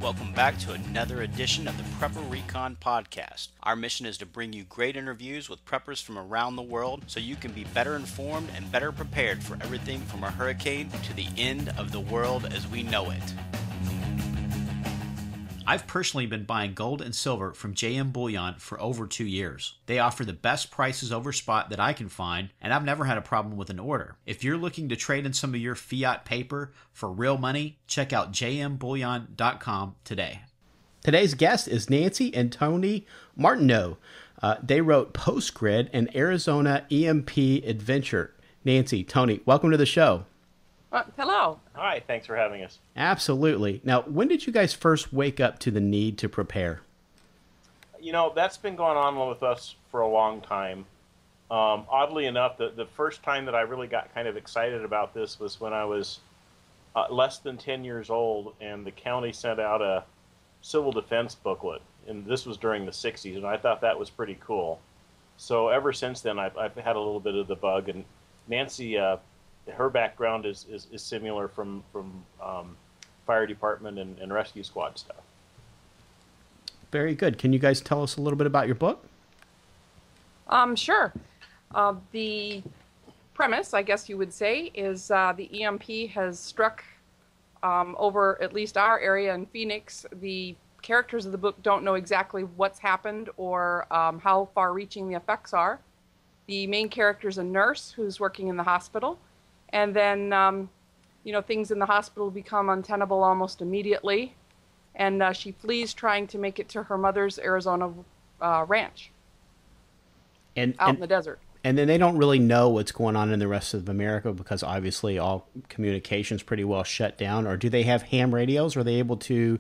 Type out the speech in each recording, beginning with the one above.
Welcome back to another edition of the Prepper Recon Podcast. Our mission is to bring you great interviews with preppers from around the world so you can be better informed and better prepared for everything from a hurricane to the end of the world as we know it. I've personally been buying gold and silver from JM Bullion for over 2 years. They offer the best prices over spot that I can find, and I've never had a problem with an order. If you're looking to trade in some of your fiat paper for real money, check out jmbullion.com today. Today's guest is Nancy and Tony Martineau. They wrote Postgrid and Arizona EMP Adventure. Nancy, Tony, welcome to the show. Hello. Hi, thanks for having us. Absolutely. Now, when did you guys first wake up to the need to prepare? You know, that's been going on with us for a long time. Oddly enough, the first time that I really got kind of excited about this was when I was less than 10 years old, and the county sent out a civil defense booklet, and this was during the 60s, and I thought that was pretty cool. So ever since then, I've had a little bit of the bug, and Nancy... her background is similar from fire department and rescue squad stuff. Very good. Can you guys tell us a little bit about your book? Sure. The premise, I guess you would say, is the EMP has struck over at least our area in Phoenix. The characters of the book don't know exactly what's happened or how far-reaching the effects are. The main character is a nurse who's working in the hospital. And then, things in the hospital become untenable almost immediately. And she flees trying to make it to her mother's Arizona ranch out in the desert. And then they don't really know what's going on in the rest of America because obviously all communication's pretty well shut down. Or do they have ham radios? Are they able to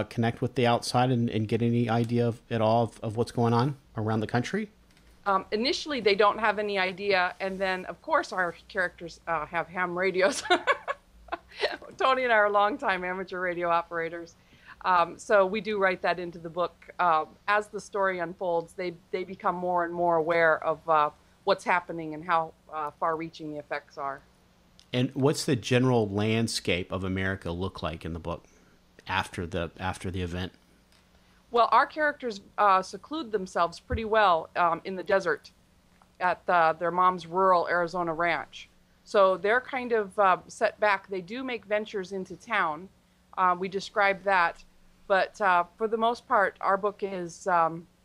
connect with the outside and get any idea at all of what's going on around the country? Initially, they don't have any idea, and then, of course, our characters have ham radios. Tony and I are longtime amateur radio operators, so we do write that into the book. As the story unfolds, they become more and more aware of what's happening and how far-reaching the effects are. And what's the general landscape of America look like in the book after the event? Well, our characters seclude themselves pretty well in the desert at their mom's rural Arizona ranch. So they're kind of set back. They do make ventures into town. We describe that. But for the most part, our book is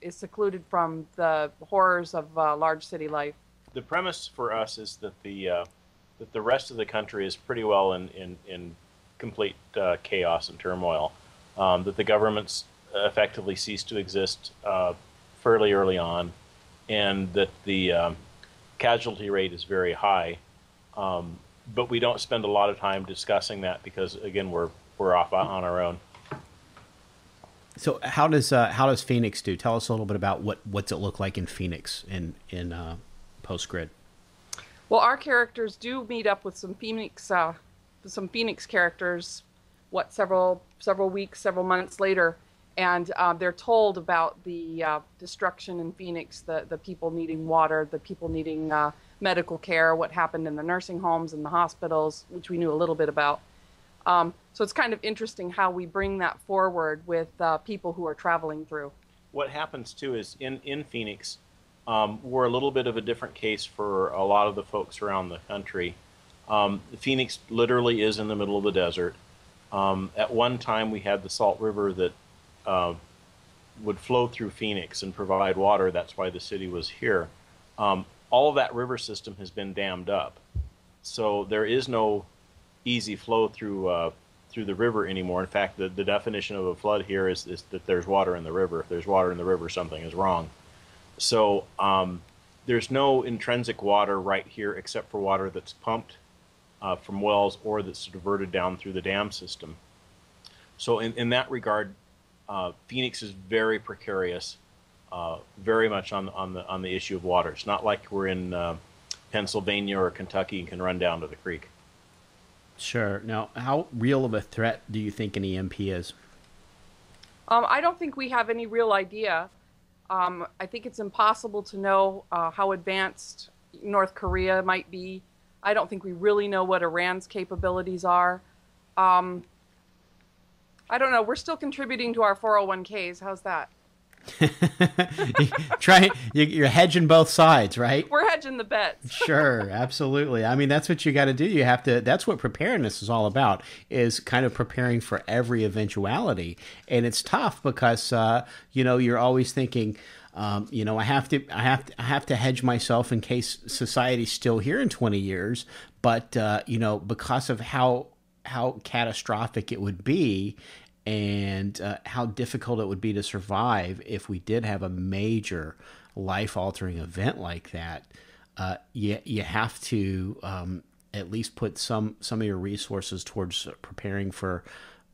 secluded from the horrors of large city life. The premise for us is that the rest of the country is pretty well in complete chaos and turmoil. That the government's effectively ceased to exist fairly early on, and that the casualty rate is very high. But we don't spend a lot of time discussing that because, again, we're off on our own. So how does Phoenix do? Tell us a little bit about what's it look like in Phoenix in Postgrid. Well, our characters do meet up with some Phoenix characters. Several weeks, several months later. And they're told about the destruction in Phoenix, the people needing water, the people needing medical care, what happened in the nursing homes and the hospitals, which we knew a little bit about. So it's kind of interesting how we bring that forward with people who are traveling through. What happens, too, is in Phoenix, we're a little bit of a different case for a lot of the folks around the country. Phoenix literally is in the middle of the desert. At one time, we had the Salt River that would flow through Phoenix and provide water. That's why the city was here. All of that river system has been dammed up, so there is no easy flow through the river anymore. In fact, the definition of a flood here is that there's water in the river. If there's water in the river, something is wrong. So there's no intrinsic water right here except for water that's pumped from wells or that's diverted down through the dam system. So in that regard, Phoenix is very precarious, very much on the issue of water. It's not like we're in Pennsylvania or Kentucky and can run down to the creek. Sure. Now, how real of a threat do you think an EMP is? I don't think we have any real idea. I think it's impossible to know how advanced North Korea might be. I don't think we really know what Iran's capabilities are. I don't know. We're still contributing to our 401ks. How's that? You're hedging both sides, right? We're hedging the bets. Sure, absolutely. I mean, that's what you got to do. You have to. That's what preparedness is all about. Is kind of preparing for every eventuality, and it's tough because you're always thinking. I have to hedge myself in case society's still here in 20 years. But because of how catastrophic it would be, and how difficult it would be to survive if we did have a major life-altering event like that, you have to at least put some of your resources towards preparing for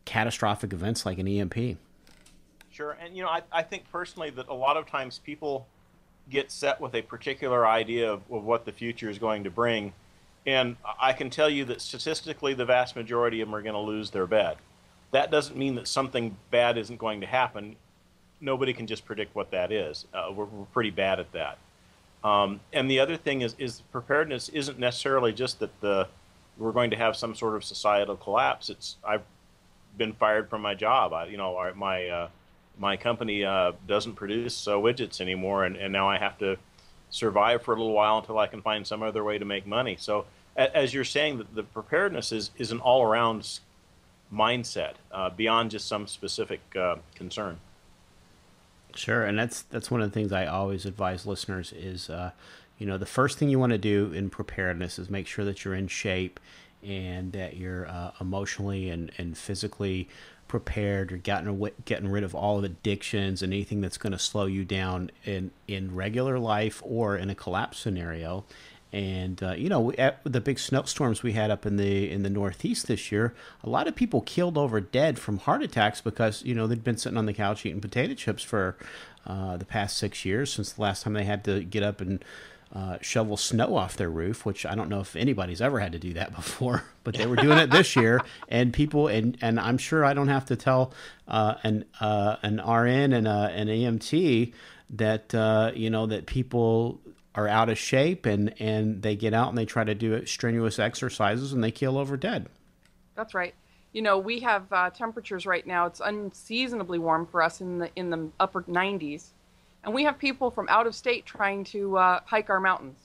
catastrophic events like an EMP. Sure, and I think personally that a lot of times people get set with a particular idea of what the future is going to bring, and I can tell you that statistically the vast majority of them are going to lose their bed. That doesn't mean that something bad isn't going to happen. Nobody can just predict what that is. We're pretty bad at that. And the other thing is preparedness isn't necessarily just that we're going to have some sort of societal collapse. I've been fired from my job. My company doesn't produce widgets anymore, and now I have to survive for a little while until I can find some other way to make money. So as you're saying, the preparedness is an all-around mindset beyond just some specific concern. Sure, and that's one of the things I always advise listeners is, the first thing you want to do in preparedness is make sure that you're in shape and that you're emotionally and physically prepared. You're getting rid of all of addictions and anything that's going to slow you down in regular life or in a collapse scenario. And the big snowstorms we had up in the Northeast this year, a lot of people keeled over dead from heart attacks because they'd been sitting on the couch eating potato chips for the past 6 years since the last time they had to get up and shovel snow off their roof. Which I don't know if anybody's ever had to do that before, but they were doing it this year. And people and I'm sure I don't have to tell an RN and an EMT that that people are out of shape and they get out and they try to do strenuous exercises and they keel over dead. That's right. We have temperatures right now. It's unseasonably warm for us in the upper 90s, and we have people from out of state trying to hike our mountains.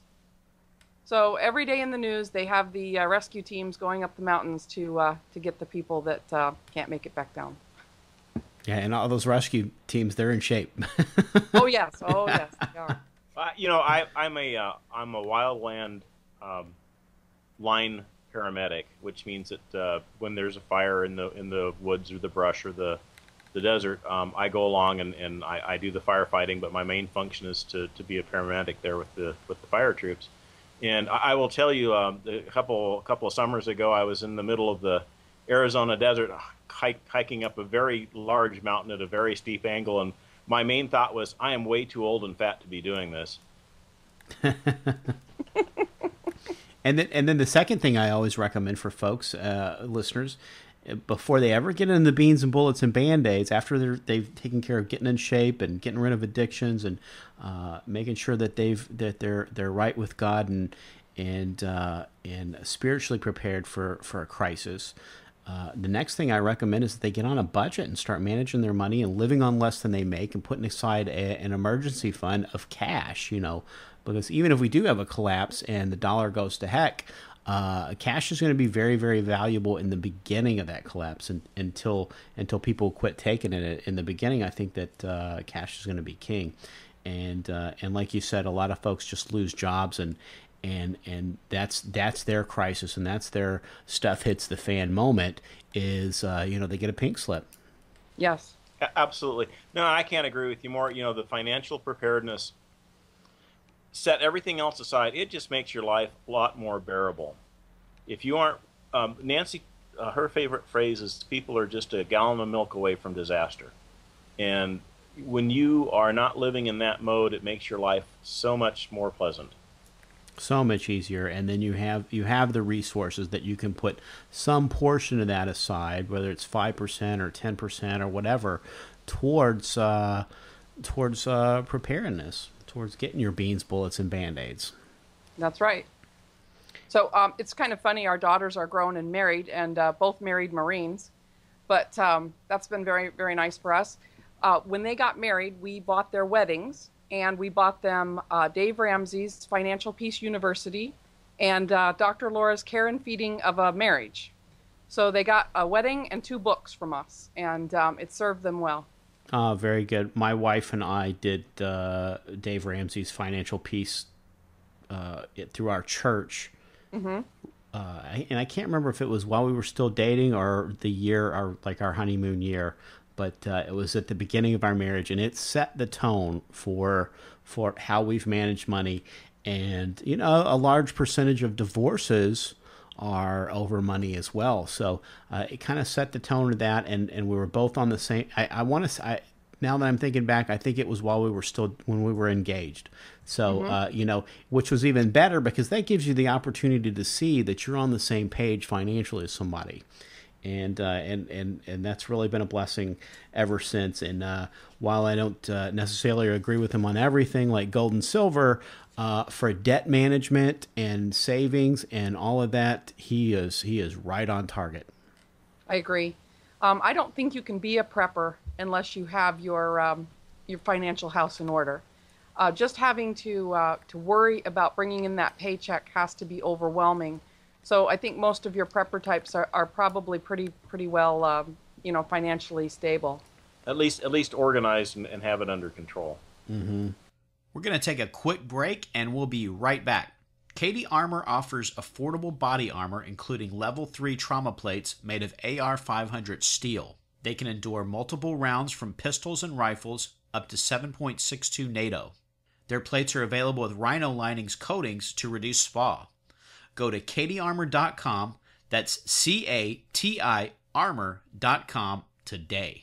So every day in the news, they have the rescue teams going up the mountains to get the people that can't make it back down. Yeah, and all those rescue teams, they're in shape. Oh yes, they are. I'm a wildland line paramedic, which means that when there's a fire in the woods or the brush or the desert, I go along and I do the firefighting. But my main function is to be a paramedic there with the fire troops. And I will tell you, a couple of summers ago, I was in the middle of the Arizona desert, hiking up a very large mountain at a very steep angle, and my main thought was, I am way too old and fat to be doing this. And then the second thing I always recommend for folks, listeners, before they ever get into the beans and bullets and band-aids, after they've taken care of getting in shape and getting rid of addictions and making sure that they're right with God and spiritually prepared for a crisis. The next thing I recommend is that they get on a budget and start managing their money and living on less than they make and putting aside an emergency fund of cash, because even if we do have a collapse and the dollar goes to heck, cash is going to be very, very valuable in the beginning of that collapse until people quit taking it. In the beginning, I think that cash is going to be king. And like you said, a lot of folks just lose jobs and that's their crisis, and that's their stuff hits the fan moment is, they get a pink slip. Yes. Absolutely. No, I can't agree with you more. The financial preparedness, set everything else aside, it just makes your life a lot more bearable. If you aren't, Nancy, her favorite phrase is people are just a gallon of milk away from disaster. And when you are not living in that mode, it makes your life so much more pleasant. So much easier, and then you have the resources that you can put some portion of that aside, whether it's 5% or 10% or whatever, towards preparedness, towards getting your beans, bullets, and band-aids. That's right. So it's kind of funny. Our daughters are grown and married, and both married Marines. But that's been very, very nice for us. When they got married, we bought their weddings, and we bought them Dave Ramsey's Financial Peace University and Dr. Laura's Care and Feeding of a Marriage. So they got a wedding and 2 books from us, and it served them well. Very good. My wife and I did Dave Ramsey's Financial Peace through our church. Mm-hmm. And I can't remember if it was while we were still dating or the year, our honeymoon year, but it was at the beginning of our marriage, and it set the tone for how we've managed money. And, you know, a large percentage of divorces are over money as well. So it kind of set the tone of that, and we were both on the same. Now that I'm thinking back, I think it was when we were engaged. So, you know, which was even better because that gives you the opportunity to see that you're on the same page financially as somebody. And that's really been a blessing ever since. And while I don't necessarily agree with him on everything like gold and silver, for debt management and savings and all of that, he is right on target. I agree. I don't think you can be a prepper unless you have your financial house in order. Just having to worry about bringing in that paycheck has to be overwhelming. So I think most of your prepper types are probably pretty well, financially stable. At least organized and have it under control. Mm-hmm. We're going to take a quick break, and we'll be right back. Cady Armor offers affordable body armor, including level 3 trauma plates made of AR-500 steel. They can endure multiple rounds from pistols and rifles up to 7.62 NATO. Their plates are available with Rhino Linings coatings to reduce SPA. Go to CadyArmor.com, that's CATI armor.com today.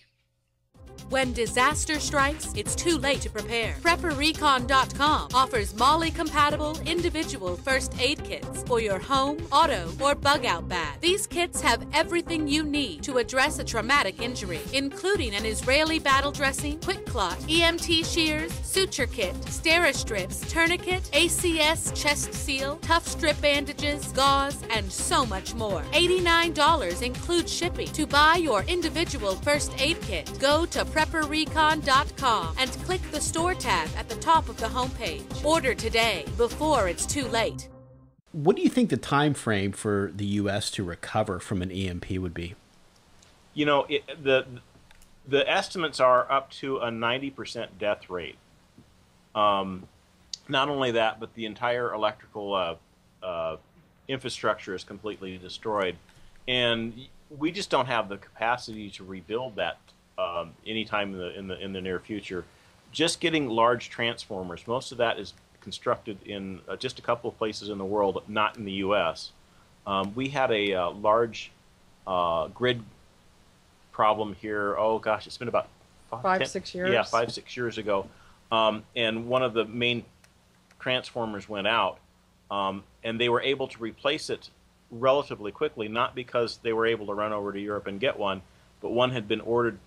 When disaster strikes, it's too late to prepare. PrepperRecon.com offers MOLLE-compatible individual first aid kits for your home, auto, or bug-out bag. These kits have everything you need to address a traumatic injury, including an Israeli battle dressing, quick clot, EMT shears, suture kit, Steri-strips, tourniquet, ACS chest seal, tough strip bandages, gauze, and so much more. $89 includes shipping. To buy your individual first aid kit, go to PrepperRecon.com and click the store tab at the top of the homepage. Order today before it's too late. What do you think the time frame for the U.S. to recover from an EMP would be? You know, the estimates are up to a 90% death rate. Not only that, but the entire electrical infrastructure is completely destroyed, and we just don't have the capacity to rebuild that anytime in the near future. Just getting large transformers, most of that is constructed in just a couple of places in the world, not in the U.S. We had a large grid problem here. Oh gosh, it's been about 6 years. Yeah, 5-6 years ago, and one of the main transformers went out, and they were able to replace it relatively quickly. Not because they were able to run over to Europe and get one, but one had been ordered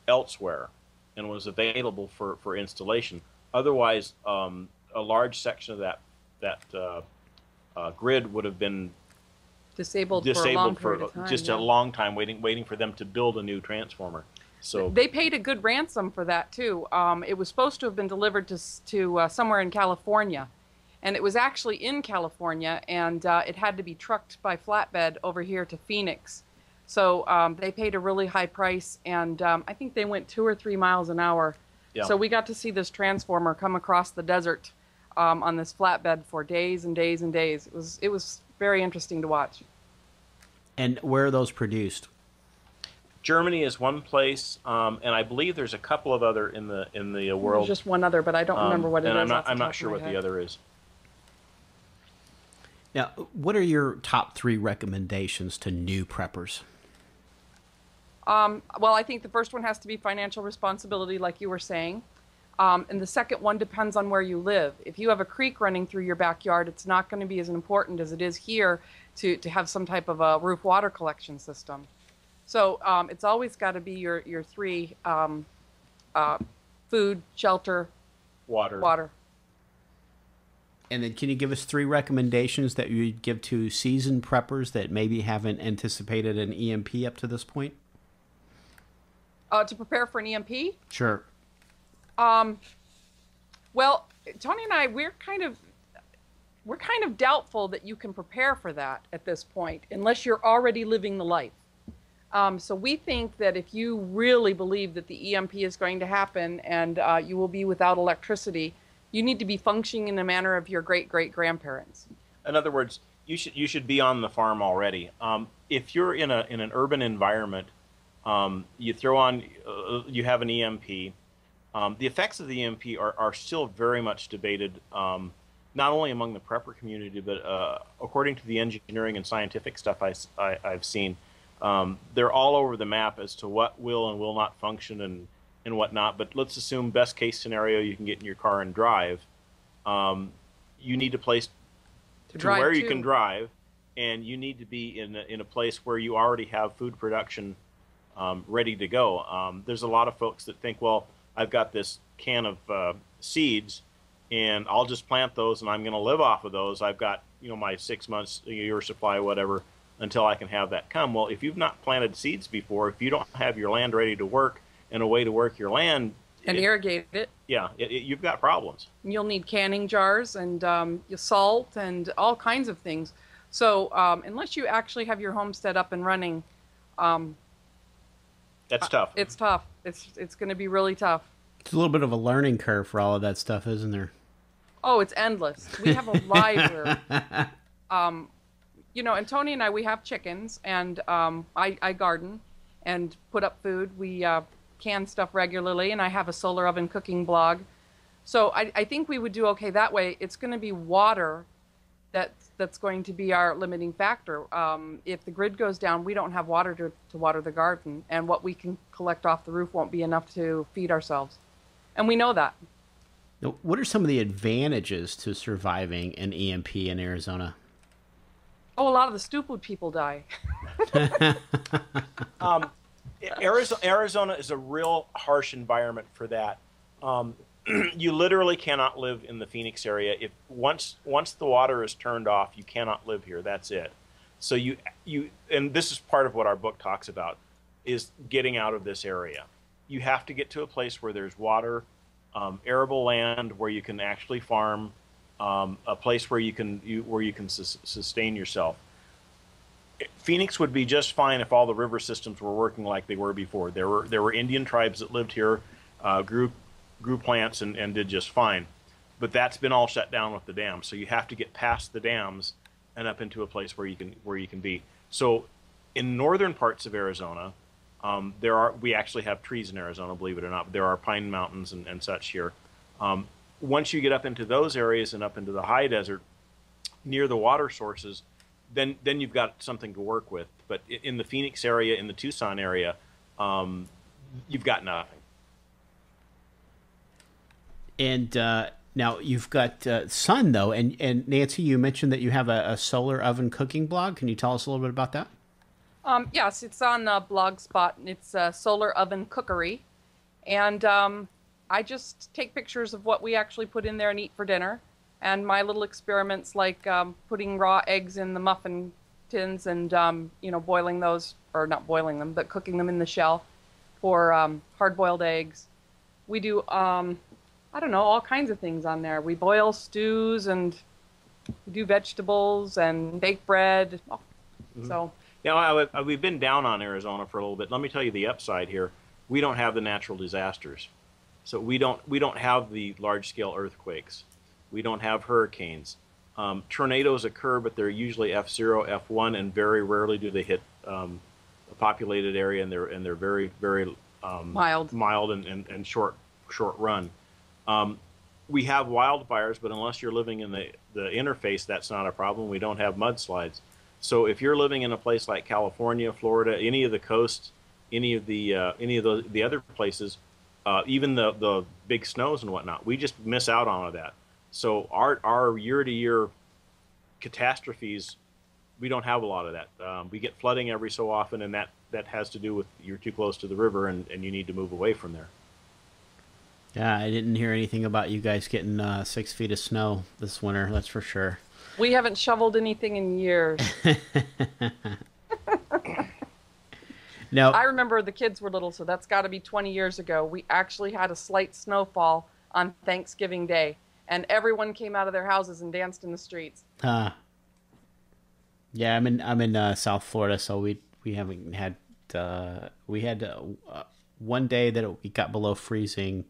elsewhere and was available for installation. Otherwise, a large section of that grid would have been disabled for a long period of time, just a long time, waiting for them to build a new transformer. So they paid a good ransom for that too. It was supposed to have been delivered to somewhere in California, and it was actually in California, and it had to be trucked by flatbed over here to Phoenix. So they paid a really high price, and I think they went 2 or 3 miles an hour. Yeah. So we got to see this transformer come across the desert on this flatbed for days and days and days. It was very interesting to watch. And where are those produced? Germany is one place, and I believe there's a couple of other in the world. There's just one other, but I don't remember what it is. And I'm not sure what the other is. Now, what are your top 3 recommendations to new preppers? Well, I think the first one has to be financial responsibility, like you were saying. And the second one depends on where you live. If you have a creek running through your backyard, it's not going to be as important as it is here to have some type of a roof water collection system. So it's always got to be your 3, food, shelter, water. And then can you give us 3 recommendations that you'd give to seasoned preppers that maybe haven't anticipated an EMP up to this point? To prepare for an EMP? Sure. Well, Tony and I, we're kind of doubtful that you can prepare for that at this point, unless you're already living the life. So we think that if you really believe that the EMP is going to happen and you will be without electricity, you need to be functioning in the manner of your great-great-grandparents. In other words, you should be on the farm already. If you're in an urban environment, you throw on, you have an EMP. The effects of the EMP are still very much debated, not only among the prepper community, but according to the engineering and scientific stuff I've seen, they're all over the map as to what will and will not function and whatnot. But let's assume best case scenario, you can get in your car and drive. You need a place to where you can drive, and you need to be in a place where you already have food production ready to go. There's a lot of folks that think, well, I've got this can of seeds, and I'll just plant those, and I'm going to live off of those. I've got my 6 months, a year supply, whatever, until I can have that come. Well, if you've not planted seeds before, if you don't have your land ready to work and a way to work your land and irrigate it, yeah, you've got problems. You'll need canning jars and salt and all kinds of things. So unless you actually have your homestead up and running, that's tough. It's tough. It's going to be really tough. It's a little bit of a learning curve for all of that stuff, isn't there? Oh, it's endless. We have a library. And Tony and I, we have chickens, and I garden and put up food. We can stuff regularly, and I have a solar oven cooking blog. So I think we would do okay that way. It's going to be water that's going to be our limiting factor. If the grid goes down, we don't have water to water the garden, and what we can collect off the roof won't be enough to feed ourselves. And we know that. Now, what are some of the advantages to surviving an EMP in Arizona? Oh, a lot of the stupid people die. Arizona is a real harsh environment for that. You literally cannot live in the Phoenix area. If once the water is turned off, you cannot live here. That's it. So you and this is part of what our book talks about, is getting out of this area. You have to get to a place where there's water, arable land where you can actually farm, a place where you can sustain yourself. Phoenix would be just fine if all the river systems were working like they were before. There were Indian tribes that lived here, grew plants and did just fine, but that's been all shut down with the dams. So you have to get past the dams and up into a place where you can be. So in northern parts of Arizona, we actually have trees in Arizona, believe it or not. But there are pine mountains and such here. Once you get up into those areas and up into the high desert, near the water sources, then you've got something to work with. But in the Phoenix area, in the Tucson area, you've got nothing. And now you've got sun, though. And Nancy, you mentioned that you have a solar oven cooking blog. Can you tell us a little bit about that? Yes, it's on Blogspot. It's Solar Oven Cookery. And I just take pictures of what we actually put in there and eat for dinner. And my little experiments, like putting raw eggs in the muffin tins and, boiling those, or not boiling them, but cooking them in the shell for hard-boiled eggs. We do, all kinds of things on there. We boil stews and we do vegetables and bake bread. Mm-hmm. So... Now, we've been down on Arizona for a little bit. Let me tell you the upside here. We don't have the natural disasters. So we don't have the large-scale earthquakes. We don't have hurricanes. Tornadoes occur, but they're usually F0, F1, and very rarely do they hit a populated area, and they're very, very mild and short run. We have wildfires, but unless you're living in the interface, that's not a problem. We don't have mudslides. So if you're living in a place like California, Florida, any of the coasts, any of the other places, even the big snows and whatnot, we just miss out on all of that. So our year-to-year catastrophes, we don't have a lot of that. We get flooding every so often, and that has to do with you're too close to the river and you need to move away from there. Yeah, I didn't hear anything about you guys getting 6 feet of snow this winter, that's for sure. We haven't shoveled anything in years. Now, I remember the kids were little, so that's got to be 20 years ago. We actually had a slight snowfall on Thanksgiving Day, and everyone came out of their houses and danced in the streets. Yeah, I'm in South Florida, so we haven't had we had one day that it got below freezing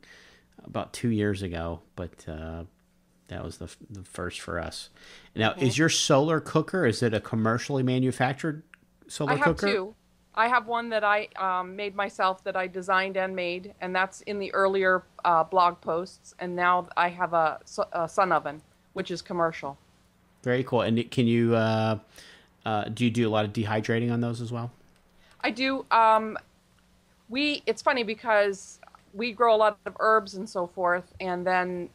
about 2 years ago, but that was the first for us. Now, is your solar cooker, is it a commercially manufactured solar cooker? I have two. I have one that I made myself, that I designed and made, and that's in the earlier blog posts. And now I have a sun oven, which is commercial. Very cool. And can you do you do a lot of dehydrating on those as well? I do. It's funny because we grow a lot of herbs and so forth, and then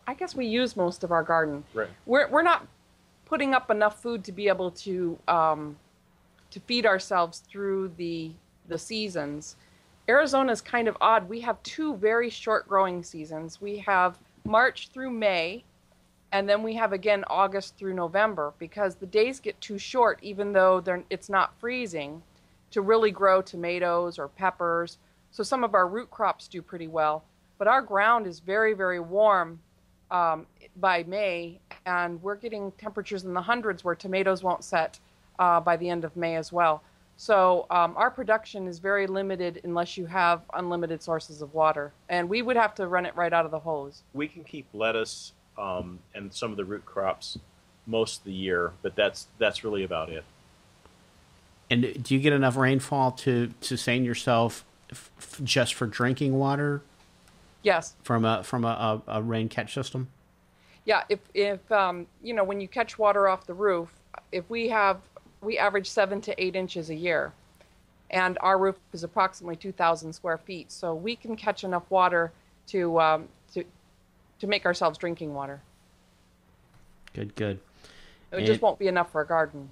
I guess we use most of our garden. Right. We're not putting up enough food to be able to feed ourselves through the seasons. Arizona is kind of odd. We have two very short growing seasons. We have March through May, and then we have again August through November, because the days get too short, even though it's not freezing, to really grow tomatoes or peppers. So some of our root crops do pretty well. But our ground is very, very warm by May, and we're getting temperatures in the hundreds where tomatoes won't set by the end of May as well. So our production is very limited unless you have unlimited sources of water. And we would have to run it right out of the hose. We can keep lettuce and some of the root crops most of the year, but that's really about it. And do you get enough rainfall to sustain yourself just for drinking water? Yes. From a rain catch system? Yeah, if you know, when you catch water off the roof, if we average 7 to 8 inches a year, and our roof is approximately 2,000 square feet, so we can catch enough water to make ourselves drinking water. Good. It just won't be enough for a garden.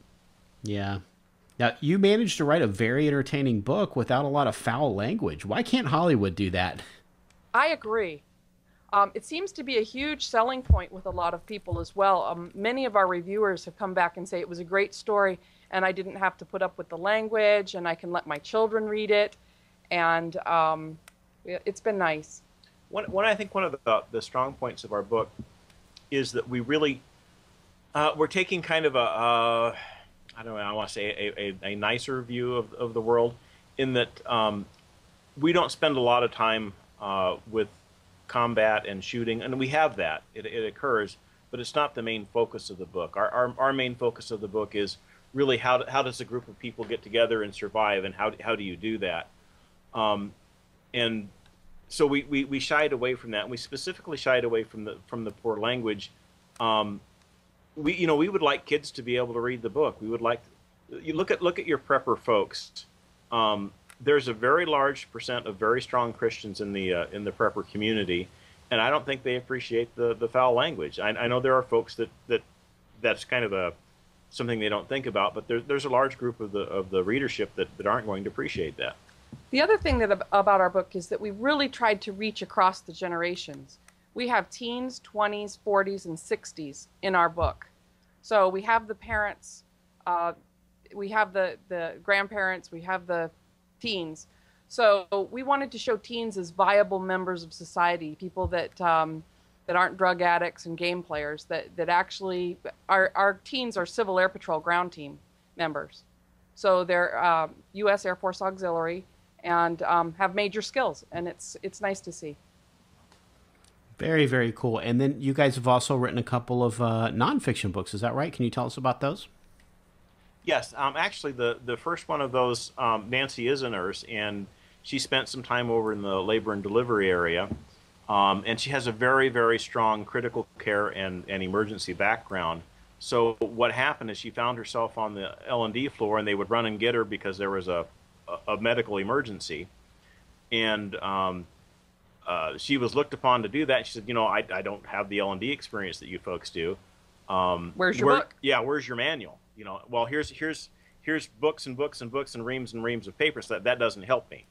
Yeah. Now, you managed to write a very entertaining book without a lot of foul language. Why can't Hollywood do that? I agree. It seems to be a huge selling point with a lot of people as well. Many of our reviewers have come back and say it was a great story, and I didn't have to put up with the language, and I can let my children read it, and it's been nice. I think one of the strong points of our book is that we really we're taking kind of I want to say a nicer view of the world, in that we don't spend a lot of time with combat and shooting, and we have that. It occurs, but it's not the main focus of the book. Our main focus of the book is really how does a group of people get together and survive, and how do you do that? And so we shied away from that. And we specifically shied away from the poor language. We would like kids to be able to read the book. We would like you look at your prepper folks. There's a very large percent of very strong Christians in the prepper community, and I don't think they appreciate the foul language. I know there are folks that's kind of something they don't think about, but there's a large group of the readership that aren't going to appreciate that. The other thing about our book is that we really tried to reach across the generations. We have teens, 20s, 40s, and 60s in our book. So we have the parents, we have the grandparents, we have the teens. So we wanted to show teens as viable members of society, people that aren't drug addicts and game players, that actually, our teens are Civil Air Patrol ground team members. So they're U.S. Air Force Auxiliary and have major skills, and it's nice to see. Very, very cool. And then you guys have also written a couple of nonfiction books. Is that right? Can you tell us about those? Yes. Actually, the first one of those, Nancy is a nurse, and she spent some time over in the labor and delivery area. And she has a very, very strong critical care and emergency background. So what happened is she found herself on the L&D floor, and they would run and get her because there was a medical emergency. And she was looked upon to do that. She said, I don't have the L&D experience that you folks do. Where's your book? Yeah, where's your manual? Well, here's books and books and books and reams of paper, so that doesn't help me.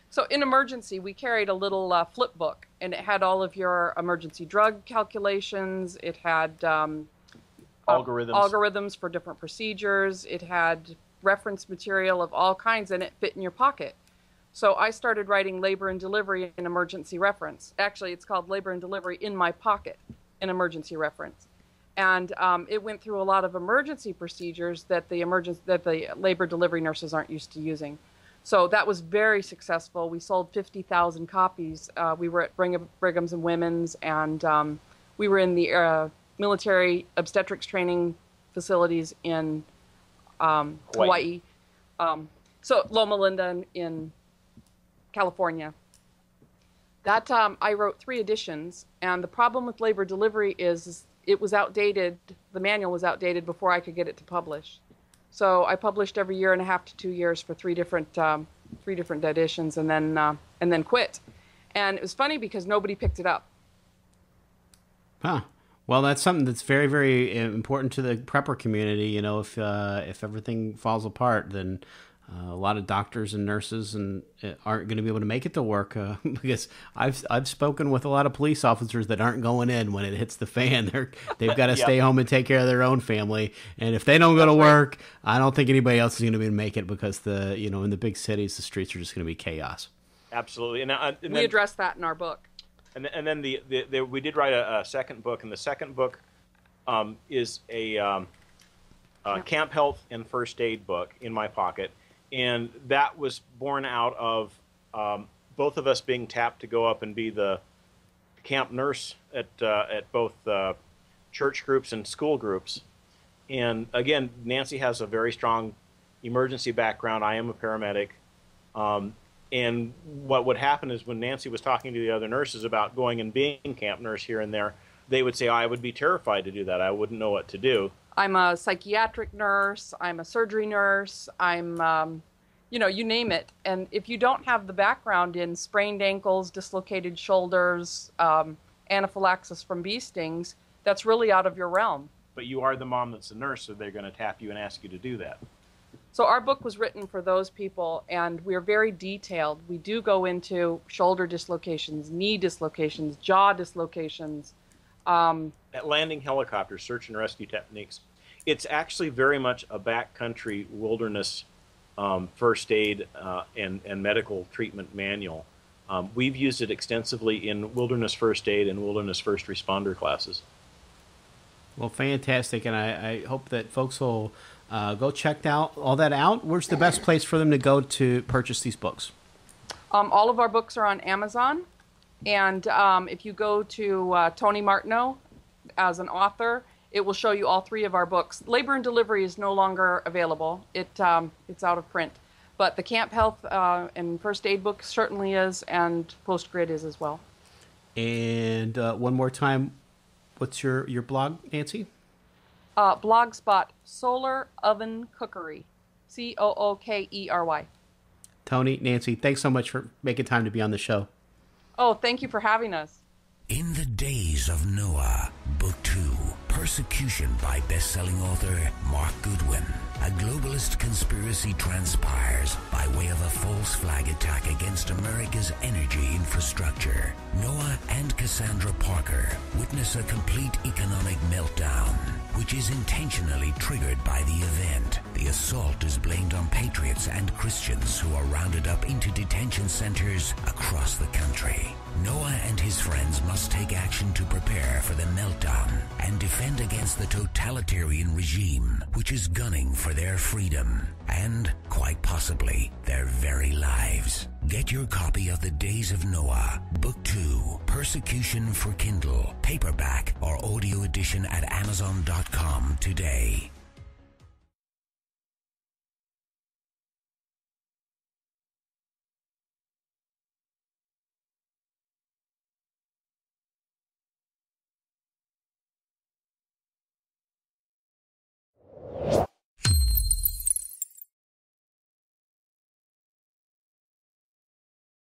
So in emergency, we carried a little flip book, and it had all of your emergency drug calculations. It had algorithms for different procedures. It had reference material of all kinds, and it fit in your pocket. So I started writing labor and delivery in emergency reference. Actually, it's called labor and delivery in my pocket, in emergency reference. And it went through a lot of emergency procedures that the labor delivery nurses aren't used to using. So that was very successful. We sold 50,000 copies. We were at Brigham's and Women's, and we were in the military obstetrics training facilities in Hawaii. So Loma Linda in California. That I wrote 3 editions, and the problem with labor delivery is it was outdated. The manual was outdated before I could get it to publish. So I published every 1.5 to 2 years for 3 different editions, and then quit. And it was funny because nobody picked it up. Huh. Well, that's something that's very, very important to the prepper community. You know, if everything falls apart, then a lot of doctors and nurses aren't going to be able to make it to work because I've spoken with a lot of police officers that aren't going in when it hits the fan. They've got to stay home and take care of their own family, and if they don't go to work, I don't think anybody else is going to be able to make it because in the big cities the streets are just going to be chaos. Absolutely, and we address that in our book. And then we did write a second book, and the second book is a camp health and first aid book in my pocket. And that was born out of both of us being tapped to go up and be the camp nurse at both church groups and school groups. And again, Nancy has a very strong emergency background. I am a paramedic. And what would happen is when Nancy was talking to the other nurses about going and being camp nurse here and there, they would say, I would be terrified to do that. I wouldn't know what to do. I'm a psychiatric nurse, I'm a surgery nurse, I'm, you name it. And if you don't have the background in sprained ankles, dislocated shoulders, anaphylaxis from bee stings, that's really out of your realm. But you are the mom that's a nurse, so they're going to tap you and ask you to do that. So our book was written for those people, and we're very detailed. We do go into shoulder dislocations, knee dislocations, jaw dislocations, at landing helicopters, search and rescue techniques. It's actually very much a backcountry wilderness first aid and medical treatment manual. We've used it extensively in wilderness first aid and wilderness first responder classes. Well, fantastic, and I hope that folks will go check all that out. Where's the best place for them to go to purchase these books? All of our books are on Amazon. And if you go to Tony Martineau as an author, it will show you all 3 of our books. Labor and Delivery is no longer available. It's out of print. But the Camp Health and First Aid book certainly is, and PostGrid is as well. And one more time, what's your blog, Nancy? Blogspot, Solar Oven Cookery, Cookery. Tony, Nancy, thanks so much for making time to be on the show. Oh, thank you for having us. In the Days of Noah, Book 2, Persecution by best-selling author Mark Goodwin. A globalist conspiracy transpires by way of a false flag attack against America's energy infrastructure. Noah and Cassandra Parker witness a complete economic meltdown, which is intentionally triggered by the event. The assault is blamed on patriots and Christians who are rounded up into detention centers across the country. Noah and his friends must take action to prepare for the meltdown and defend against the totalitarian regime, which is gunning for their freedom and, quite possibly, their very lives. Get your copy of The Days of Noah, Book 2, Persecution for Kindle, paperback or audio edition at Amazon.com today.